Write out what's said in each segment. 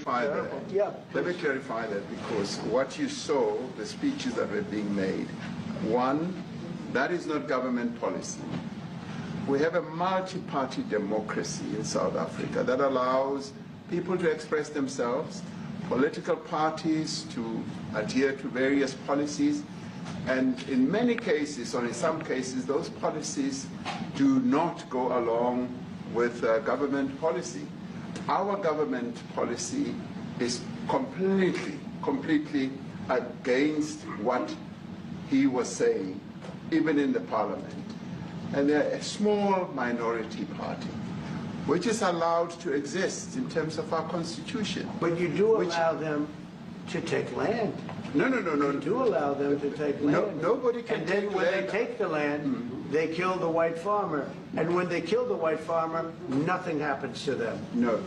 clarify that. Yeah, Let me clarify that, because what you saw, the speeches that were being made, one, that is not government policy. We have a multi-party democracy in South Africa that allows people to express themselves, political parties to adhere to various policies, and in many cases, or in some cases, those policies do not go along with government policy. Our government policy is completely against what he was saying, even in the parliament. And they're a small minority party, which is allowed to exist in terms of our constitution. but you do allow them to take land. No. You do allow them to take land. Nobody can And then take when land. they take the land, they kill the white farmer. And when they kill the white farmer, nothing happens to them. No,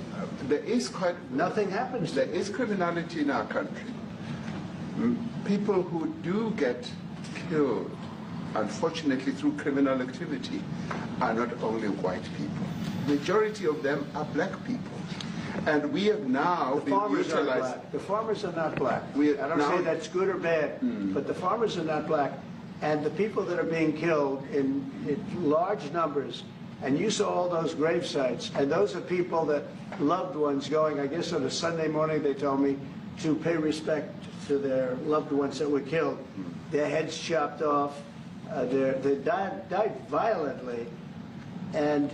Nothing happens to there them. is criminality in our country. People who do get killed, unfortunately through criminal activity, are not only white people. Majority of them are black people. And we have now The been farmers are utilized. black. The farmers are not black. We- I don't now- say that's good or bad, but the farmers are not black. And the people that are being killed in large numbers, and you saw all those grave sites, and those are people that loved ones going, I guess on a Sunday morning, they told me, to pay respect to their loved ones that were killed. Their heads chopped off. They died violently. And,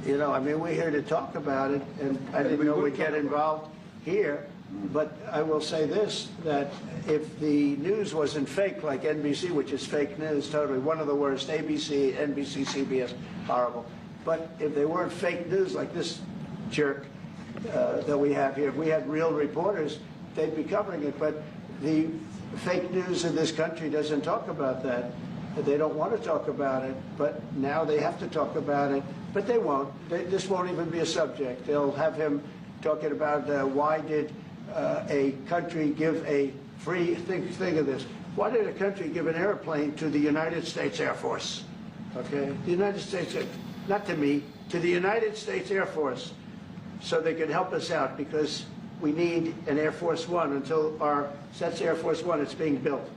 you know, I mean, we're here to talk about it, and I didn't know we'd get involved here. But I will say this, that if the news wasn't fake, like NBC, which is fake news, totally, one of the worst, ABC, NBC, CBS, horrible. But if they weren't fake news like this jerk that we have here, if we had real reporters, they'd be covering it. But the fake news in this country doesn't talk about that. They don't want to talk about it, but now they have to talk about it. But they won't. This won't even be a subject. They'll have him talking about why did a country give a free, think of this, why did a country give an airplane to the United States Air Force? Okay? The United States, not to me, to the United States Air Force, so they could help us out, because we need an Air Force One until that's Air Force One, it's being built.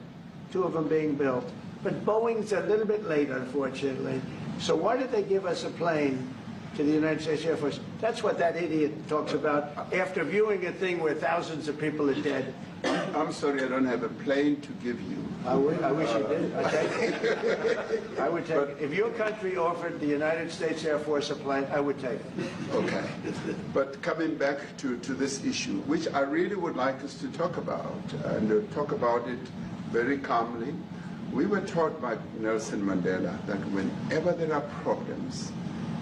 2 of them being built. But Boeing's a little bit late, unfortunately. So why did they give us a plane to the United States Air Force? That's what that idiot talks about after viewing a thing where thousands of people are dead. I'm sorry, I don't have a plane to give you. I wish you did. I'd take it. I would take it. If your country offered the United States Air Force a plane, I would take it. Okay. But coming back to this issue, which I really would like us to talk about, and talk about it very calmly. We were taught by Nelson Mandela that whenever there are problems,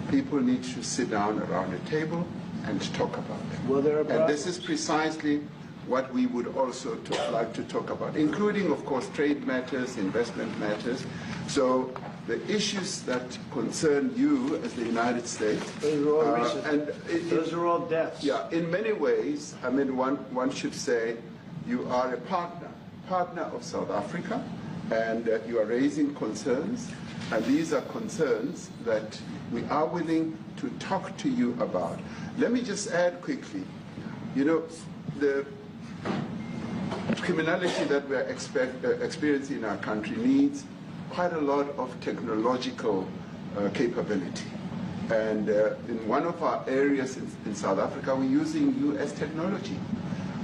people need to sit down around a table and talk about them. Well, there are and this is precisely what we would also like to talk about, including, of course, trade matters, investment matters. So the issues that concern you as the United States. Those are all recent. Those are all deaths. Yeah, in many ways, I mean, one should say you are a partner of South Africa, and you are raising concerns, and these are concerns that we are willing to talk to you about. Let me just add quickly, you know, the criminality that we're experiencing in our country needs quite a lot of technological capability. And in one of our areas in South Africa, we're using US technology,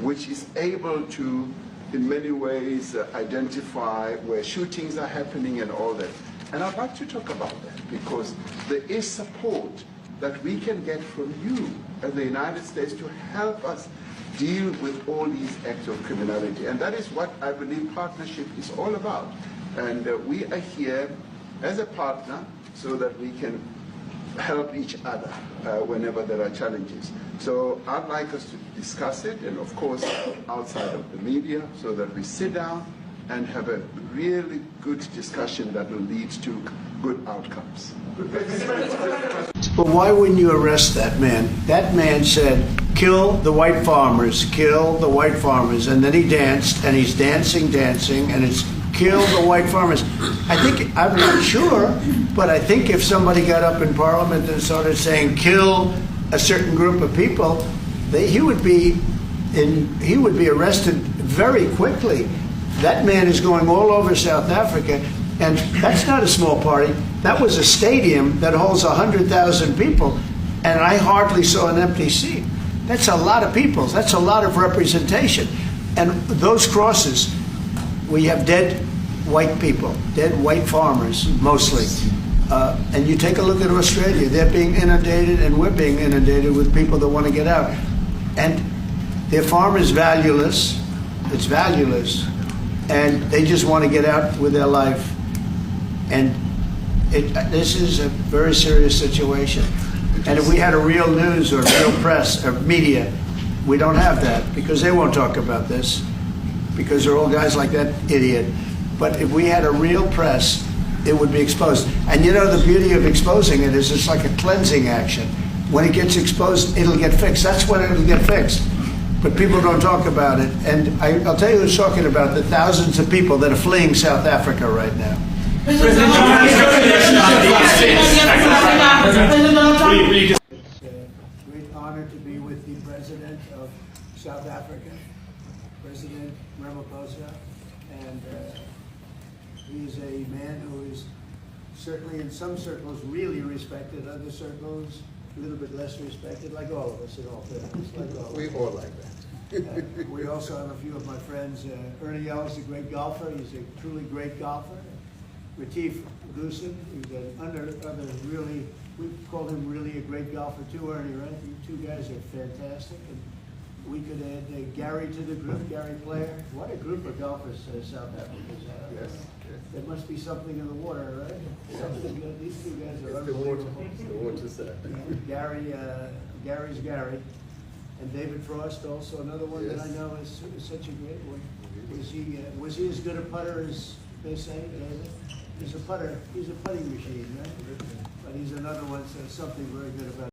which is able to, in many ways, identify where shootings are happening and all that. And I'd like to talk about that, because there is support that we can get from you as the United States to help us deal with all these acts of criminality. And that is what I believe partnership is all about. And we are here as a partner so that we can help each other whenever there are challenges. So I'd like us to discuss it, and of course outside of the media, so that we sit down and have a really good discussion that will lead to good outcomes. But why wouldn't you arrest that man? That man said, kill the white farmers, kill the white farmers. And then he danced, and he's dancing, and it's kill the white farmers. I'm not sure, but I think if somebody got up in Parliament and started saying kill a certain group of people, he would be he would be arrested very quickly. That man is going all over South Africa, and that's not a small party. That was a stadium that holds 100,000 people, and I hardly saw an empty seat. That's a lot of people. That's a lot of representation. And those crosses, we have dead white people, dead white farmers, mostly. And you take a look at Australia, they're being inundated, and we're being inundated with people that want to get out. And their farm is valueless. It's valueless. And they just want to get out with their life. And this is a very serious situation. And if we had a real news or real press or media, we don't have that because they won't talk about this because they're all guys like that idiot. But if we had a real press, it would be exposed. And you know, the beauty of exposing it is it's like a cleansing action. When it gets exposed, it'll get fixed. That's when it'll get fixed. But people don't talk about it. And I'll tell you who's talking about the thousands of people that are fleeing South Africa right now. President Trump, It's a great honor to be with the President of South Africa, President Ramaphosa, and he's a man who is certainly in some circles really respected, other circles a little bit less respected, like all of us in all fairness, like all of us. We all like that. We also have a few of my friends. Ernie Els is a great golfer. He's a truly great golfer. Retief Goosen, who's another really, we call him really a great golfer too, Ernie, right? You two guys are fantastic. And we could add Gary to the group, Gary Player. What a group of golfers South Africa's have. Yes, yes. There must be something in the water, right? Something good. These two guys are It's the water, unbelievable. the water, sir. Gary's Gary. And David Frost, also another one that I Yes. know is such a great one. Was he as good a putter as they say, David? He's a putter. He's a putting machine, right? But he's another one. So something very good about.